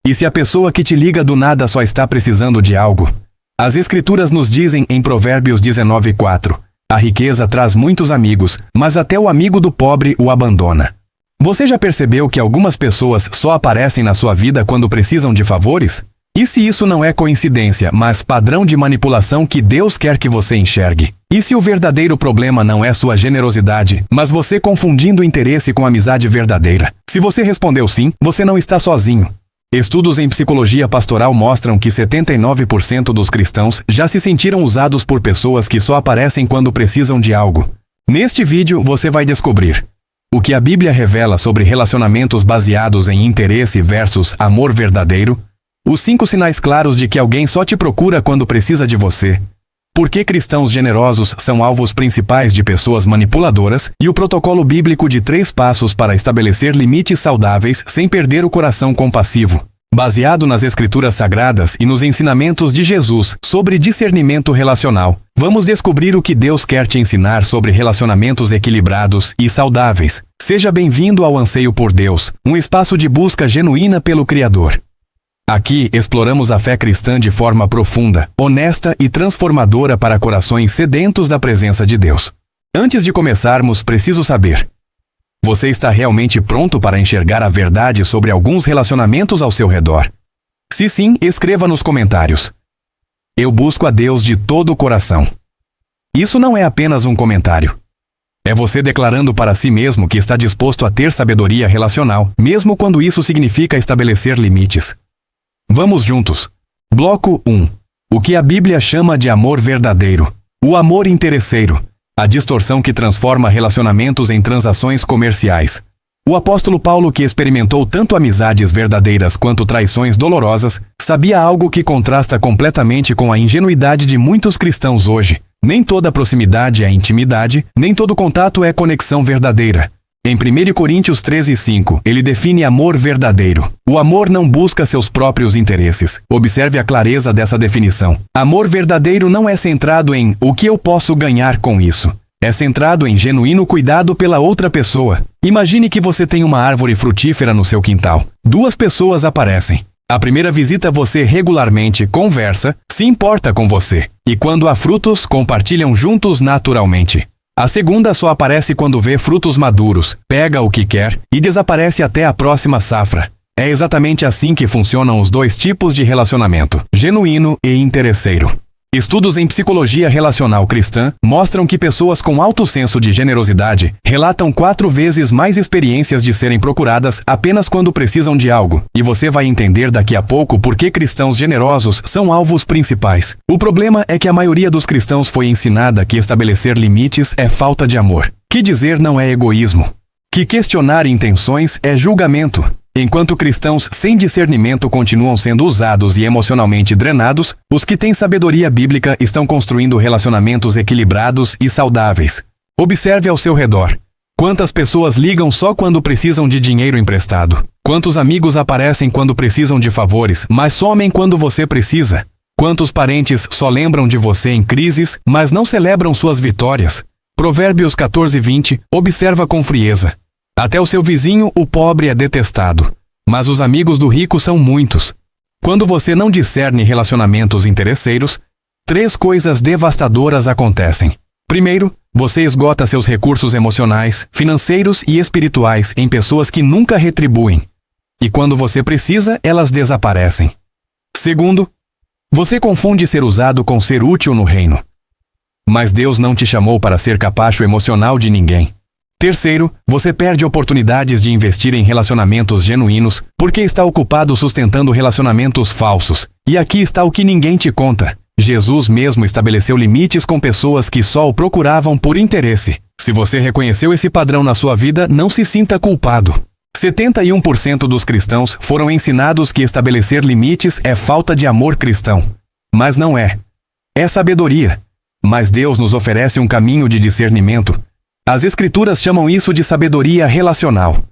E se a pessoa que te liga do nada só está precisando de algo? As Escrituras nos dizem em Provérbios 19:4, a riqueza traz muitos amigos, mas até o amigo do pobre o abandona. Você já percebeu que algumas pessoas só aparecem na sua vida quando precisam de favores? E se isso não é coincidência, mas padrão de manipulação que Deus quer que você enxergue? E se o verdadeiro problema não é sua generosidade, mas você confundindo interesse com amizade verdadeira? Se você respondeu sim, você não está sozinho. Estudos em psicologia pastoral mostram que 79% dos cristãos já se sentiram usados por pessoas que só aparecem quando precisam de algo. Neste vídeo você vai descobrir o que a Bíblia revela sobre relacionamentos baseados em interesse versus amor verdadeiro, os 5 sinais claros de que alguém só te procura quando precisa de você, por que cristãos generosos são alvos principais de pessoas manipuladoras e o protocolo bíblico de 3 passos para estabelecer limites saudáveis sem perder o coração compassivo. Baseado nas Escrituras Sagradas e nos ensinamentos de Jesus sobre discernimento relacional, vamos descobrir o que Deus quer te ensinar sobre relacionamentos equilibrados e saudáveis. Seja bem-vindo ao Anseio por Deus, um espaço de busca genuína pelo Criador. Aqui exploramos a fé cristã de forma profunda, honesta e transformadora para corações sedentos da presença de Deus. Antes de começarmos, preciso saber: você está realmente pronto para enxergar a verdade sobre alguns relacionamentos ao seu redor? Se sim, escreva nos comentários: eu busco a Deus de todo o coração. Isso não é apenas um comentário. É você declarando para si mesmo que está disposto a ter sabedoria relacional, mesmo quando isso significa estabelecer limites. Vamos juntos. Bloco 1. O que a Bíblia chama de amor verdadeiro. O amor interesseiro. A distorção que transforma relacionamentos em transações comerciais. O apóstolo Paulo, que experimentou tanto amizades verdadeiras quanto traições dolorosas, sabia algo que contrasta completamente com a ingenuidade de muitos cristãos hoje. Nem toda proximidade é intimidade, nem todo contato é conexão verdadeira. Em 1 Coríntios 13:5, ele define amor verdadeiro. O amor não busca seus próprios interesses. Observe a clareza dessa definição. Amor verdadeiro não é centrado em o que eu posso ganhar com isso. É centrado em genuíno cuidado pela outra pessoa. Imagine que você tem uma árvore frutífera no seu quintal. 2 pessoas aparecem. A primeira visita você regularmente, conversa, se importa com você. E quando há frutos, compartilham juntos naturalmente. A segunda só aparece quando vê frutos maduros, pega o que quer e desaparece até a próxima safra. É exatamente assim que funcionam os 2 tipos de relacionamento, genuíno e interesseiro. Estudos em psicologia relacional cristã mostram que pessoas com alto senso de generosidade relatam 4 vezes mais experiências de serem procuradas apenas quando precisam de algo. E você vai entender daqui a pouco por que cristãos generosos são alvos principais. O problema é que a maioria dos cristãos foi ensinada que estabelecer limites é falta de amor. Que dizer não é egoísmo. Que questionar intenções é julgamento. Enquanto cristãos sem discernimento continuam sendo usados e emocionalmente drenados, os que têm sabedoria bíblica estão construindo relacionamentos equilibrados e saudáveis. Observe ao seu redor. Quantas pessoas ligam só quando precisam de dinheiro emprestado? Quantos amigos aparecem quando precisam de favores, mas somem quando você precisa? Quantos parentes só lembram de você em crises, mas não celebram suas vitórias? Provérbios 14:20, observa com frieza. Até o seu vizinho, o pobre, é detestado, mas os amigos do rico são muitos. Quando você não discerne relacionamentos interesseiros, 3 coisas devastadoras acontecem. Primeiro, você esgota seus recursos emocionais, financeiros e espirituais em pessoas que nunca retribuem. E quando você precisa, elas desaparecem. Segundo, você confunde ser usado com ser útil no reino. Mas Deus não te chamou para ser capacho emocional de ninguém. Terceiro, você perde oportunidades de investir em relacionamentos genuínos porque está ocupado sustentando relacionamentos falsos. E aqui está o que ninguém te conta. Jesus mesmo estabeleceu limites com pessoas que só o procuravam por interesse. Se você reconheceu esse padrão na sua vida, não se sinta culpado. 71% dos cristãos foram ensinados que estabelecer limites é falta de amor cristão. Mas não é. É sabedoria. Mas Deus nos oferece um caminho de discernimento. As Escrituras chamam isso de sabedoria relacional.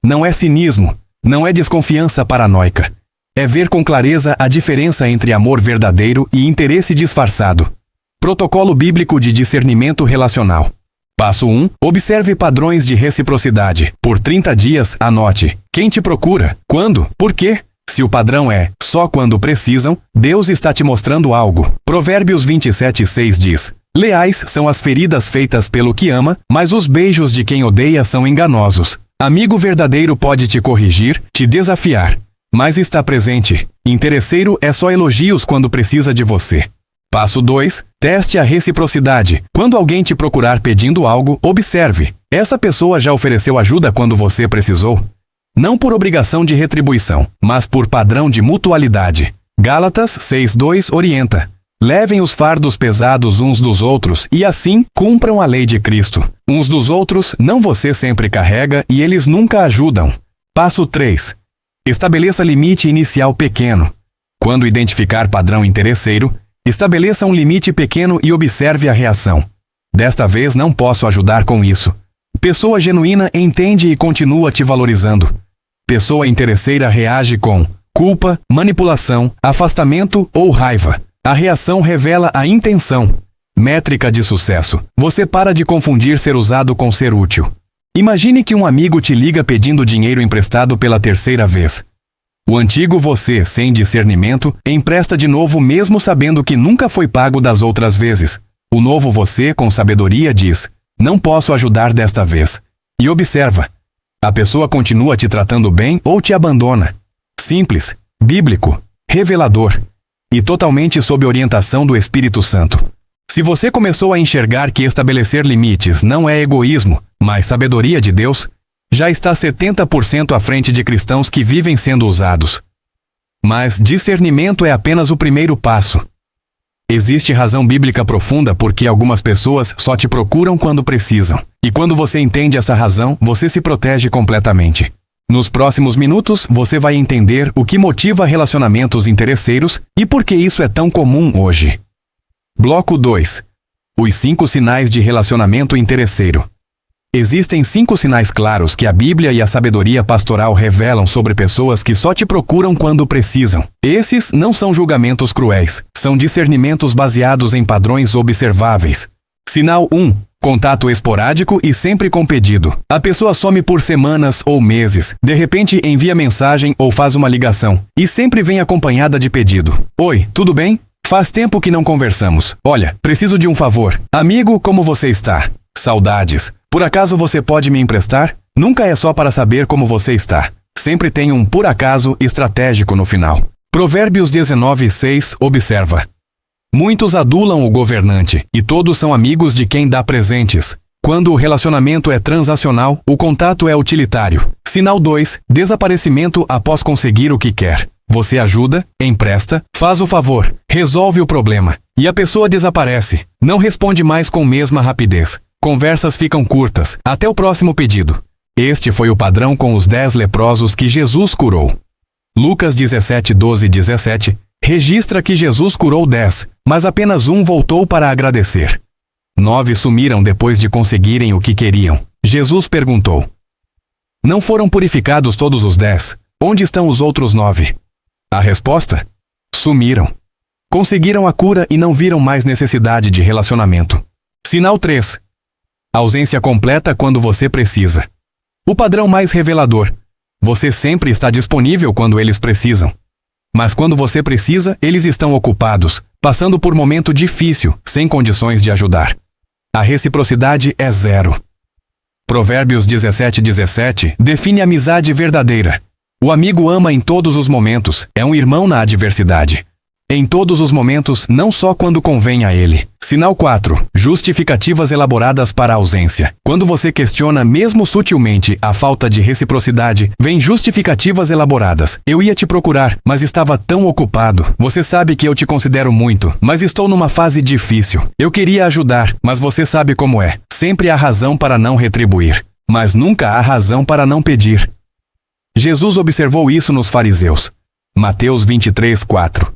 Não é cinismo, não é desconfiança paranoica. É ver com clareza a diferença entre amor verdadeiro e interesse disfarçado. Protocolo bíblico de discernimento relacional. Passo 1. Observe padrões de reciprocidade. Por 30 dias, anote: quem te procura? Quando? Por quê? Se o padrão é só quando precisam, Deus está te mostrando algo. Provérbios 27:6 diz: leais são as feridas feitas pelo que ama, mas os beijos de quem odeia são enganosos. Amigo verdadeiro pode te corrigir, te desafiar, mas está presente. Interesseiro é só elogios quando precisa de você. Passo 2. Teste a reciprocidade. Quando alguém te procurar pedindo algo, observe. Essa pessoa já ofereceu ajuda quando você precisou? Não por obrigação de retribuição, mas por padrão de mutualidade. Gálatas 6:2 orienta: levem os fardos pesados uns dos outros e assim cumpram a lei de Cristo. Uns dos outros não você sempre carrega e eles nunca ajudam. Passo 3. Estabeleça limite inicial pequeno. Quando identificar padrão interesseiro, estabeleça um limite pequeno e observe a reação. Desta vez não posso ajudar com isso. Pessoa genuína entende e continua te valorizando. Pessoa interesseira reage com culpa, manipulação, afastamento ou raiva. A reação revela a intenção. Métrica de sucesso. Você para de confundir ser usado com ser útil. Imagine que um amigo te liga pedindo dinheiro emprestado pela terceira vez. O antigo você, sem discernimento, empresta de novo mesmo sabendo que nunca foi pago das outras vezes. O novo você, com sabedoria, diz: não posso ajudar desta vez. E observa. A pessoa continua te tratando bem ou te abandona. Simples, bíblico, revelador e totalmente sob orientação do Espírito Santo. Se você começou a enxergar que estabelecer limites não é egoísmo, mas sabedoria de Deus, já está 70% à frente de cristãos que vivem sendo usados. Mas discernimento é apenas o primeiro passo. Existe razão bíblica profunda porque algumas pessoas só te procuram quando precisam. E quando você entende essa razão, você se protege completamente. Nos próximos minutos, você vai entender o que motiva relacionamentos interesseiros e por que isso é tão comum hoje. Bloco 2. Os 5 sinais de relacionamento interesseiro. Existem 5 sinais claros que a Bíblia e a sabedoria pastoral revelam sobre pessoas que só te procuram quando precisam. Esses não são julgamentos cruéis, são discernimentos baseados em padrões observáveis. Sinal 1. Contato esporádico e sempre com pedido. A pessoa some por semanas ou meses, de repente envia mensagem ou faz uma ligação, e sempre vem acompanhada de pedido. Oi, tudo bem? Faz tempo que não conversamos. Olha, preciso de um favor. Amigo, como você está? Saudades. Por acaso você pode me emprestar? Nunca é só para saber como você está. Sempre tem um por acaso estratégico no final. Provérbios 19:6 observa: muitos adulam o governante, e todos são amigos de quem dá presentes. Quando o relacionamento é transacional, o contato é utilitário. Sinal 2, desaparecimento após conseguir o que quer. Você ajuda, empresta, faz o favor, resolve o problema. E a pessoa desaparece. Não responde mais com mesma rapidez. Conversas ficam curtas, até o próximo pedido. Este foi o padrão com os 10 leprosos que Jesus curou. Lucas 17:12-17 registra que Jesus curou 10, mas apenas um voltou para agradecer. 9 sumiram depois de conseguirem o que queriam. Jesus perguntou: não foram purificados todos os 10? Onde estão os outros 9? A resposta? Sumiram. Conseguiram a cura e não viram mais necessidade de relacionamento. Sinal 3. Ausência completa quando você precisa. O padrão mais revelador. Você sempre está disponível quando eles precisam. Mas quando você precisa, eles estão ocupados, passando por momento difícil, sem condições de ajudar. A reciprocidade é 0. Provérbios 17:17 define a amizade verdadeira. O amigo ama em todos os momentos, é um irmão na adversidade. Em todos os momentos, não só quando convém a ele. Sinal 4. Justificativas elaboradas para a ausência. Quando você questiona mesmo sutilmente a falta de reciprocidade, vem justificativas elaboradas. Eu ia te procurar, mas estava tão ocupado. Você sabe que eu te considero muito, mas estou numa fase difícil. Eu queria ajudar, mas você sabe como é. Sempre há razão para não retribuir, mas nunca há razão para não pedir. Jesus observou isso nos fariseus. Mateus 23:4.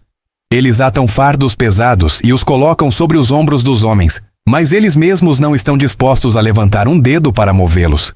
Eles atam fardos pesados e os colocam sobre os ombros dos homens, mas eles mesmos não estão dispostos a levantar um dedo para movê-los.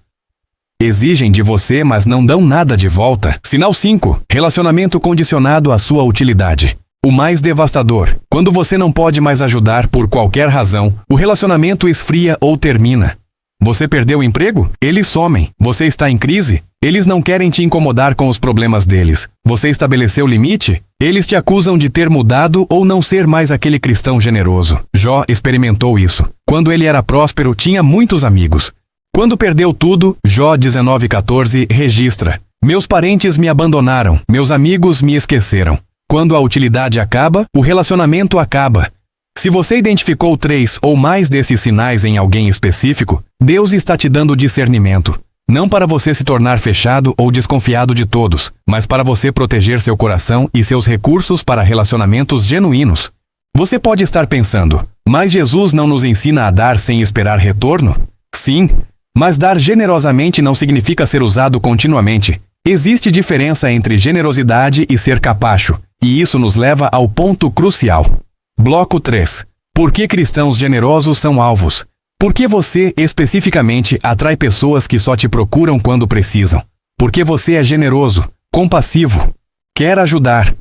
Exigem de você, mas não dão nada de volta. Sinal 5. Relacionamento condicionado à sua utilidade. O mais devastador. Quando você não pode mais ajudar por qualquer razão, o relacionamento esfria ou termina. Você perdeu o emprego? Eles somem. Você está em crise? Eles não querem te incomodar com os problemas deles. Você estabeleceu limite? Eles te acusam de ter mudado ou não ser mais aquele cristão generoso. Jó experimentou isso. Quando ele era próspero, tinha muitos amigos. Quando perdeu tudo, Jó 19:14 registra: meus parentes me abandonaram, meus amigos me esqueceram. Quando a utilidade acaba, o relacionamento acaba. Se você identificou 3 ou mais desses sinais em alguém específico, Deus está te dando discernimento. Não para você se tornar fechado ou desconfiado de todos, mas para você proteger seu coração e seus recursos para relacionamentos genuínos. Você pode estar pensando, mas Jesus não nos ensina a dar sem esperar retorno? Sim, mas dar generosamente não significa ser usado continuamente. Existe diferença entre generosidade e ser capacho, e isso nos leva ao ponto crucial. Bloco 3. Por que cristãos generosos são alvos? Por que você, especificamente, atrai pessoas que só te procuram quando precisam? Porque você é generoso, compassivo, quer ajudar,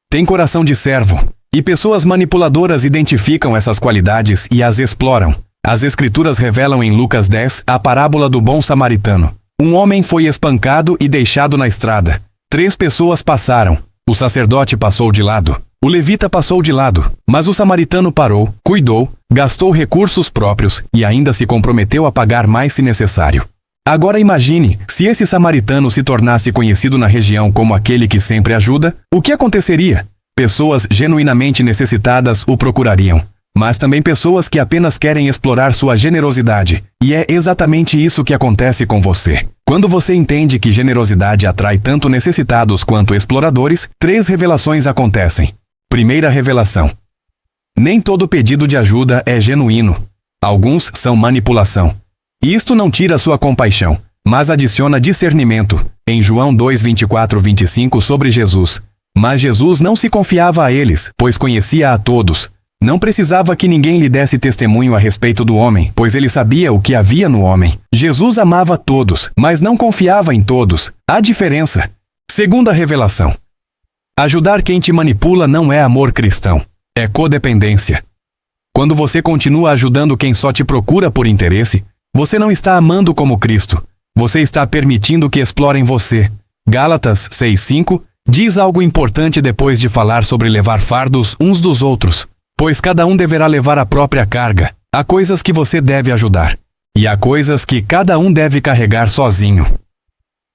tem coração de servo. E pessoas manipuladoras identificam essas qualidades e as exploram. As Escrituras revelam em Lucas 10 a parábola do bom samaritano. Um homem foi espancado e deixado na estrada. 3 pessoas passaram. O sacerdote passou de lado. O levita passou de lado, mas o samaritano parou, cuidou, gastou recursos próprios e ainda se comprometeu a pagar mais se necessário. Agora imagine, se esse samaritano se tornasse conhecido na região como aquele que sempre ajuda, o que aconteceria? Pessoas genuinamente necessitadas o procurariam, mas também pessoas que apenas querem explorar sua generosidade. E é exatamente isso que acontece com você. Quando você entende que generosidade atrai tanto necessitados quanto exploradores, 3 revelações acontecem. Primeira revelação: nem todo pedido de ajuda é genuíno. Alguns são manipulação. Isto não tira sua compaixão, mas adiciona discernimento. Em João 2:24-25 sobre Jesus. Mas Jesus não se confiava a eles, pois conhecia a todos. Não precisava que ninguém lhe desse testemunho a respeito do homem, pois ele sabia o que havia no homem. Jesus amava todos, mas não confiava em todos. Há diferença. Segunda revelação: ajudar quem te manipula não é amor cristão, é codependência. Quando você continua ajudando quem só te procura por interesse, você não está amando como Cristo. Você está permitindo que explorem você. Gálatas 6:5 diz algo importante depois de falar sobre levar fardos uns dos outros. Pois cada um deverá levar a própria carga. Há coisas que você deve ajudar, e há coisas que cada um deve carregar sozinho.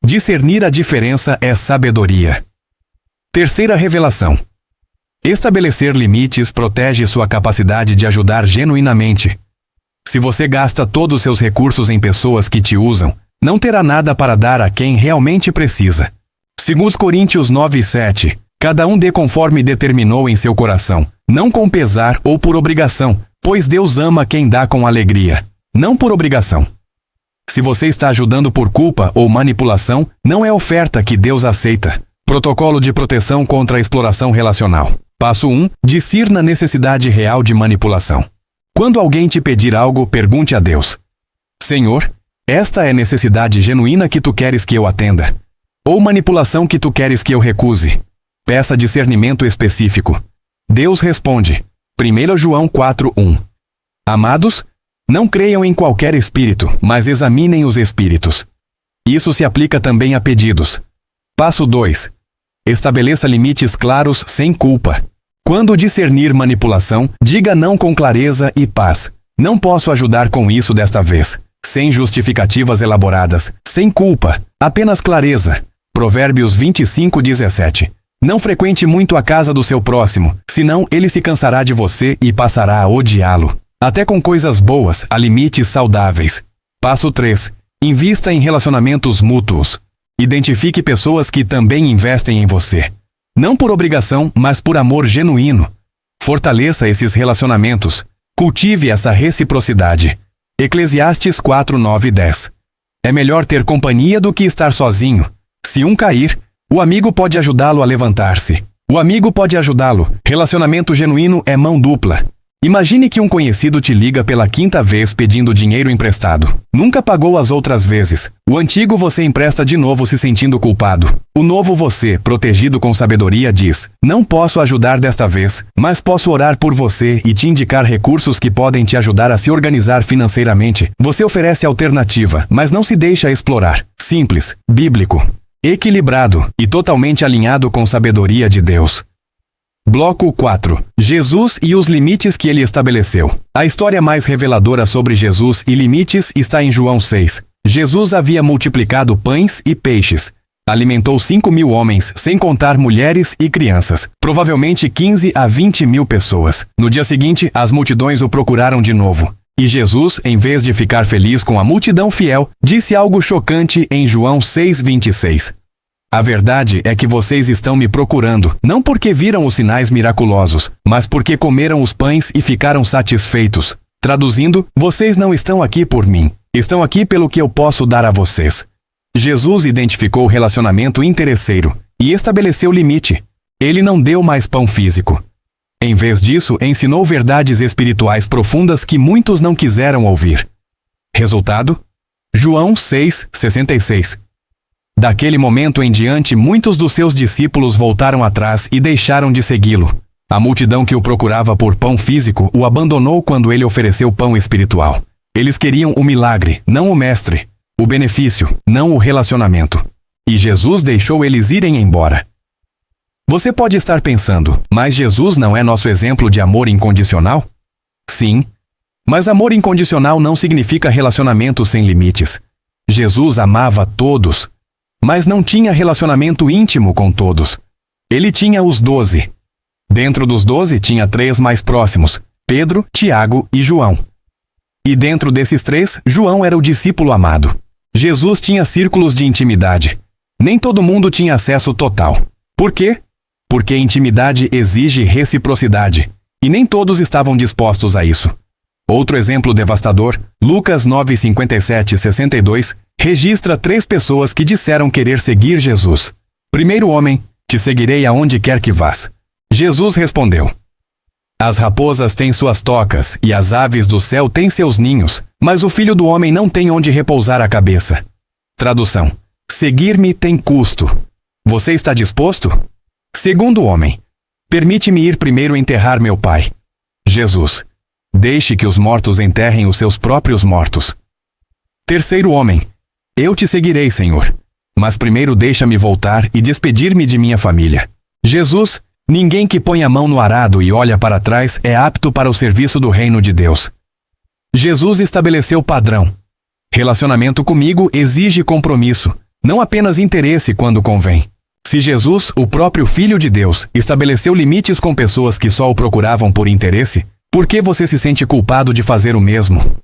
Discernir a diferença é sabedoria. Terceira revelação: estabelecer limites protege sua capacidade de ajudar genuinamente. Se você gasta todos os seus recursos em pessoas que te usam, não terá nada para dar a quem realmente precisa. 2 Coríntios 9:7. Cada um dê conforme determinou em seu coração, não com pesar ou por obrigação, pois Deus ama quem dá com alegria, não por obrigação. Se você está ajudando por culpa ou manipulação, não é oferta que Deus aceita. Protocolo de proteção contra a exploração relacional. Passo 1. Discirna a necessidade real de manipulação. Quando alguém te pedir algo, pergunte a Deus: Senhor, esta é a necessidade genuína que tu queres que eu atenda? Ou manipulação que tu queres que eu recuse? Peça discernimento específico. Deus responde. 1 João 4:1. Amados, não creiam em qualquer espírito, mas examinem os espíritos. Isso se aplica também a pedidos. Passo 2. Estabeleça limites claros sem culpa. Quando discernir manipulação, diga não com clareza e paz. Não posso ajudar com isso desta vez. Sem justificativas elaboradas, sem culpa, apenas clareza. Provérbios 25:17. Não frequente muito a casa do seu próximo, senão ele se cansará de você e passará a odiá-lo. Até com coisas boas, há limites saudáveis. Passo 3. Invista em relacionamentos mútuos. Identifique pessoas que também investem em você. Não por obrigação, mas por amor genuíno. Fortaleça esses relacionamentos. Cultive essa reciprocidade. Eclesiastes 4:9 e 10. É melhor ter companhia do que estar sozinho. Se um cair, o amigo pode ajudá-lo a levantar-se. O amigo pode ajudá-lo. Relacionamento genuíno é mão dupla. Imagine que um conhecido te liga pela 5ª vez pedindo dinheiro emprestado. Nunca pagou as outras vezes. O antigo você empresta de novo se sentindo culpado. O novo você, protegido com sabedoria, diz: não posso ajudar desta vez, mas posso orar por você e te indicar recursos que podem te ajudar a se organizar financeiramente. Você oferece alternativa, mas não se deixa explorar. Simples, bíblico, equilibrado e totalmente alinhado com sabedoria de Deus. Bloco 4. Jesus e os limites que ele estabeleceu. A história mais reveladora sobre Jesus e limites está em João 6. Jesus havia multiplicado pães e peixes. Alimentou 5.000 homens, sem contar mulheres e crianças. Provavelmente 15 a 20 mil pessoas. No dia seguinte, as multidões o procuraram de novo. E Jesus, em vez de ficar feliz com a multidão fiel, disse algo chocante em João 6:26. A verdade é que vocês estão me procurando, não porque viram os sinais miraculosos, mas porque comeram os pães e ficaram satisfeitos. Traduzindo, vocês não estão aqui por mim, estão aqui pelo que eu posso dar a vocês. Jesus identificou o relacionamento interesseiro e estabeleceu limite. Ele não deu mais pão físico. Em vez disso, ensinou verdades espirituais profundas que muitos não quiseram ouvir. Resultado? João 6:66. Daquele momento em diante, muitos dos seus discípulos voltaram atrás e deixaram de segui-lo. A multidão que o procurava por pão físico o abandonou quando ele ofereceu pão espiritual. Eles queriam o milagre, não o mestre. O benefício, não o relacionamento. E Jesus deixou eles irem embora. Você pode estar pensando, mas Jesus não é nosso exemplo de amor incondicional? Sim. Mas amor incondicional não significa relacionamento sem limites. Jesus amava todos, mas não tinha relacionamento íntimo com todos. Ele tinha os 12. Dentro dos 12 tinha 3 mais próximos, Pedro, Tiago e João. E dentro desses 3, João era o discípulo amado. Jesus tinha círculos de intimidade. Nem todo mundo tinha acesso total. Por quê? Porque intimidade exige reciprocidade, e nem todos estavam dispostos a isso. Outro exemplo devastador, Lucas 9:57-62, registra 3 pessoas que disseram querer seguir Jesus. Primeiro homem: te seguirei aonde quer que vás. Jesus respondeu: as raposas têm suas tocas e as aves do céu têm seus ninhos, mas o Filho do Homem não tem onde repousar a cabeça. Tradução: seguir-me tem custo. Você está disposto? Segundo homem: permite-me ir primeiro enterrar meu pai. Jesus: deixe que os mortos enterrem os seus próprios mortos. Terceiro homem: eu te seguirei, Senhor, mas primeiro deixa-me voltar e despedir-me de minha família. Jesus: ninguém que põe a mão no arado e olha para trás é apto para o serviço do reino de Deus. Jesus estabeleceu padrão. Relacionamento comigo exige compromisso, não apenas interesse quando convém. Se Jesus, o próprio Filho de Deus, estabeleceu limites com pessoas que só o procuravam por interesse, por que você se sente culpado de fazer o mesmo?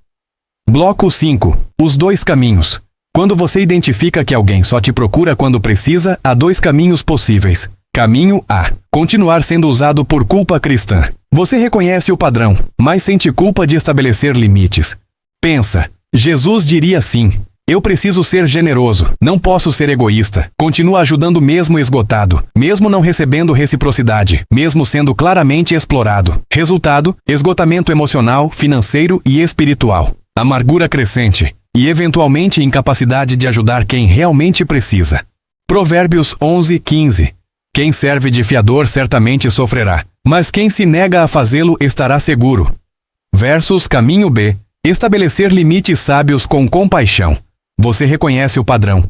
Bloco 5. Os 2 caminhos. Quando você identifica que alguém só te procura quando precisa, há 2 caminhos possíveis. Caminho A: continuar sendo usado por culpa cristã. Você reconhece o padrão, mas sente culpa de estabelecer limites. Pensa, Jesus diria sim: eu preciso ser generoso, não posso ser egoísta. Continua ajudando mesmo esgotado, mesmo não recebendo reciprocidade, mesmo sendo claramente explorado. Resultado: esgotamento emocional, financeiro e espiritual. Amargura crescente e, eventualmente, incapacidade de ajudar quem realmente precisa. Provérbios 11:15. Quem serve de fiador certamente sofrerá, mas quem se nega a fazê-lo estará seguro. Versus caminho B: estabelecer limites sábios com compaixão. Você reconhece o padrão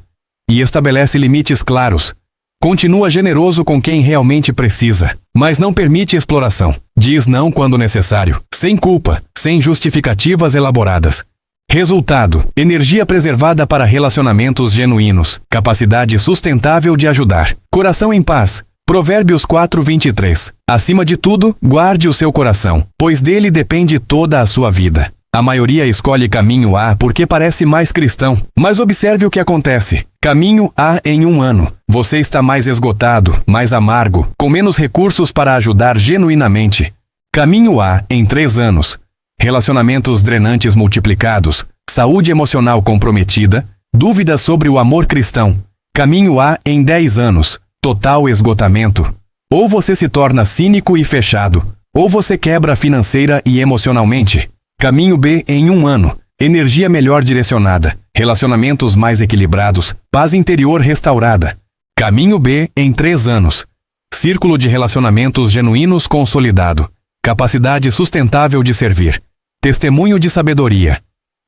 e estabelece limites claros. Continua generoso com quem realmente precisa, mas não permite exploração. Diz não quando necessário, sem culpa, sem justificativas elaboradas. Resultado: energia preservada para relacionamentos genuínos, capacidade sustentável de ajudar, coração em paz. Provérbios 4:23. Acima de tudo, guarde o seu coração, pois dele depende toda a sua vida. A maioria escolhe caminho A porque parece mais cristão, mas observe o que acontece. Caminho A em 1 ano. Você está mais esgotado, mais amargo, com menos recursos para ajudar genuinamente. Caminho A em 3 anos. Relacionamentos drenantes multiplicados, saúde emocional comprometida, dúvidas sobre o amor cristão. Caminho A em 10 anos. Total esgotamento. Ou você se torna cínico e fechado, Ou você quebra financeira e emocionalmente? Caminho B em 1 ano. Energia melhor direcionada, relacionamentos mais equilibrados, paz interior restaurada. Caminho B em 3 anos. Círculo de relacionamentos genuínos consolidado. Capacidade sustentável de servir. Testemunho de sabedoria.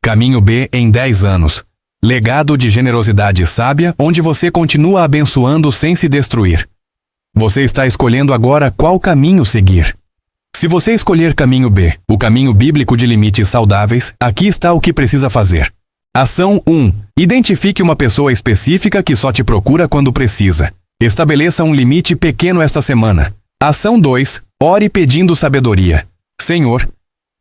Caminho B em 10 anos. Legado de generosidade sábia, onde você continua abençoando sem se destruir. Você está escolhendo agora qual caminho seguir. Se você escolher caminho B, o caminho bíblico de limites saudáveis, aqui está o que precisa fazer. Ação 1. Identifique uma pessoa específica que só te procura quando precisa. Estabeleça um limite pequeno esta semana. Ação 2. Ore pedindo sabedoria. Senhor,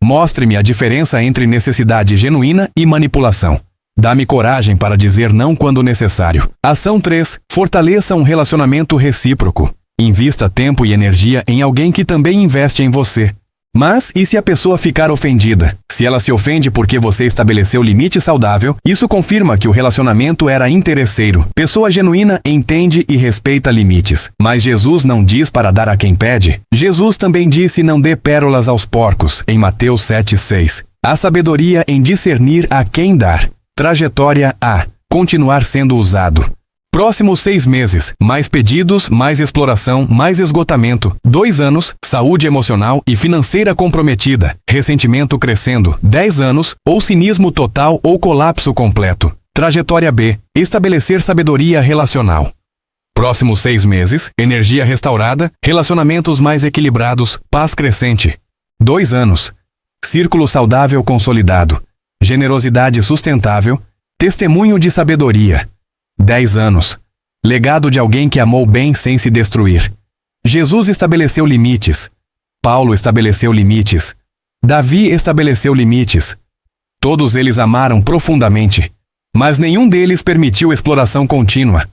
mostre-me a diferença entre necessidade genuína e manipulação. Dá-me coragem para dizer não quando necessário. Ação 3. Fortaleça um relacionamento recíproco. Invista tempo e energia em alguém que também investe em você. Mas e se a pessoa ficar ofendida? Se ela se ofende porque você estabeleceu limite saudável, isso confirma que o relacionamento era interesseiro. Pessoa genuína entende e respeita limites. Mas Jesus não diz para dar a quem pede. Jesus também disse não dê pérolas aos porcos, em Mateus 7,6. Há sabedoria em discernir a quem dar. Trajetória A. Continuar sendo usado. Próximos 6 meses, mais pedidos, mais exploração, mais esgotamento. 2 anos, saúde emocional e financeira comprometida. Ressentimento crescendo. 10 anos, ou cinismo total ou colapso completo. Trajetória B. Estabelecer sabedoria relacional. Próximos 6 meses, energia restaurada, relacionamentos mais equilibrados, paz crescente. 2 anos, círculo saudável consolidado. Generosidade sustentável, testemunho de sabedoria. 10 anos. Legado de alguém que amou bem sem se destruir. Jesus estabeleceu limites. Paulo estabeleceu limites. Davi estabeleceu limites. Todos eles amaram profundamente, mas nenhum deles permitiu exploração contínua.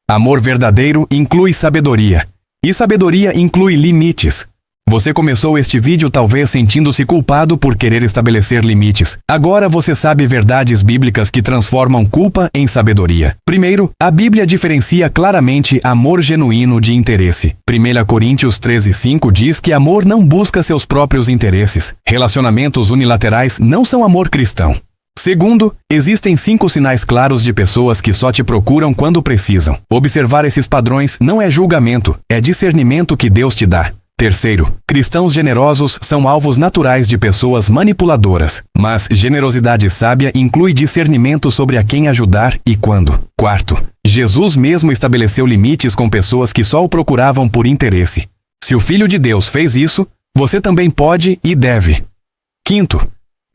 Amor verdadeiro inclui sabedoria, e sabedoria inclui limites. Você começou este vídeo talvez sentindo-se culpado por querer estabelecer limites. Agora você sabe verdades bíblicas que transformam culpa em sabedoria. Primeiro, a Bíblia diferencia claramente amor genuíno de interesse. 1 Coríntios 13:5 diz que amor não busca seus próprios interesses. Relacionamentos unilaterais não são amor cristão. Segundo, existem 5 sinais claros de pessoas que só te procuram quando precisam. Observar esses padrões não é julgamento, é discernimento que Deus te dá. Terceiro, cristãos generosos são alvos naturais de pessoas manipuladoras, mas generosidade sábia inclui discernimento sobre a quem ajudar e quando. Quarto, Jesus mesmo estabeleceu limites com pessoas que só o procuravam por interesse. Se o Filho de Deus fez isso, você também pode e deve. Quinto,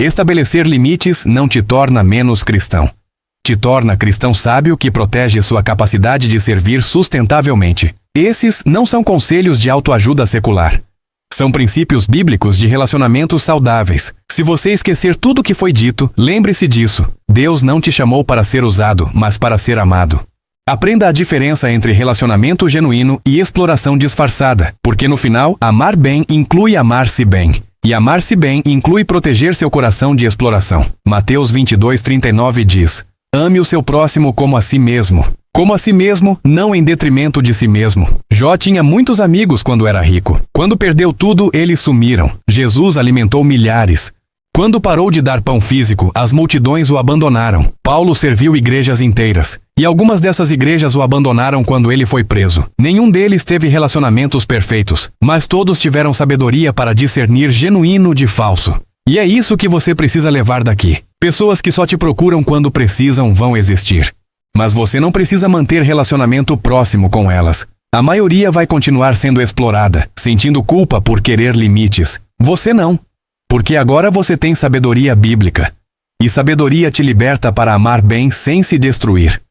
estabelecer limites não te torna menos cristão. Te torna cristão sábio que protege sua capacidade de servir sustentavelmente. Esses não são conselhos de autoajuda secular. São princípios bíblicos de relacionamentos saudáveis. Se você esquecer tudo o que foi dito, lembre-se disso. Deus não te chamou para ser usado, mas para ser amado. Aprenda a diferença entre relacionamento genuíno e exploração disfarçada, porque no final, amar bem inclui amar-se bem. E amar-se bem inclui proteger seu coração de exploração. Mateus 22:39 diz: ame o seu próximo como a si mesmo. Como a si mesmo, não em detrimento de si mesmo. Jó tinha muitos amigos quando era rico. Quando perdeu tudo, eles sumiram. Jesus alimentou milhares. Quando parou de dar pão físico, as multidões o abandonaram. Paulo serviu igrejas inteiras. E algumas dessas igrejas o abandonaram quando ele foi preso. Nenhum deles teve relacionamentos perfeitos, mas todos tiveram sabedoria para discernir genuíno de falso. E é isso que você precisa levar daqui. Pessoas que só te procuram quando precisam vão existir. Mas você não precisa manter relacionamento próximo com elas. A maioria vai continuar sendo explorada, sentindo culpa por querer limites. Você não. Porque agora você tem sabedoria bíblica. E sabedoria te liberta para amar bem sem se destruir.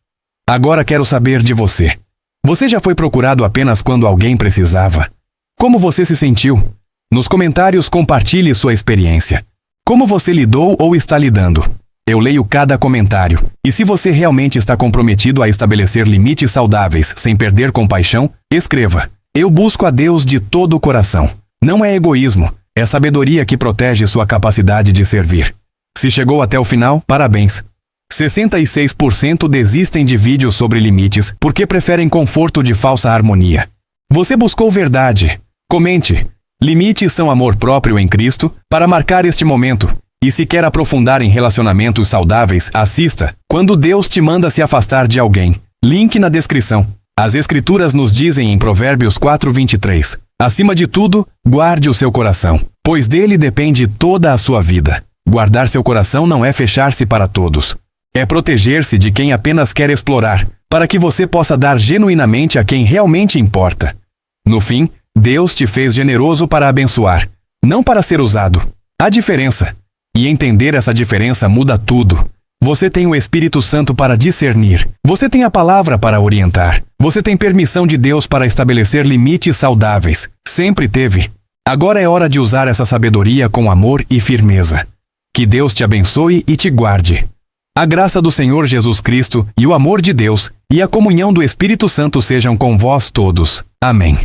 Agora quero saber de você. Você já foi procurado apenas quando alguém precisava? Como você se sentiu? Nos comentários compartilhe sua experiência. Como você lidou ou está lidando? Eu leio cada comentário. E se você realmente está comprometido a estabelecer limites saudáveis sem perder compaixão, escreva: eu busco a Deus de todo o coração. Não é egoísmo, é sabedoria que protege sua capacidade de servir. Se chegou até o final, parabéns. 66% desistem de vídeos sobre limites porque preferem conforto de falsa harmonia. Você buscou verdade. Comente. Limites são amor próprio em Cristo para marcar este momento. E se quer aprofundar em relacionamentos saudáveis, assista Quando Deus te manda se afastar de alguém. Link na descrição. As Escrituras nos dizem em Provérbios 4:23: acima de tudo, guarde o seu coração, pois dele depende toda a sua vida. Guardar seu coração não é fechar-se para todos. É proteger-se de quem apenas quer explorar, para que você possa dar genuinamente a quem realmente importa. No fim, Deus te fez generoso para abençoar, não para ser usado. Há diferença. E entender essa diferença muda tudo. Você tem o Espírito Santo para discernir. Você tem a palavra para orientar. Você tem permissão de Deus para estabelecer limites saudáveis. Sempre teve. Agora é hora de usar essa sabedoria com amor e firmeza. Que Deus te abençoe e te guarde. A graça do Senhor Jesus Cristo e o amor de Deus e a comunhão do Espírito Santo sejam com vós todos. Amém.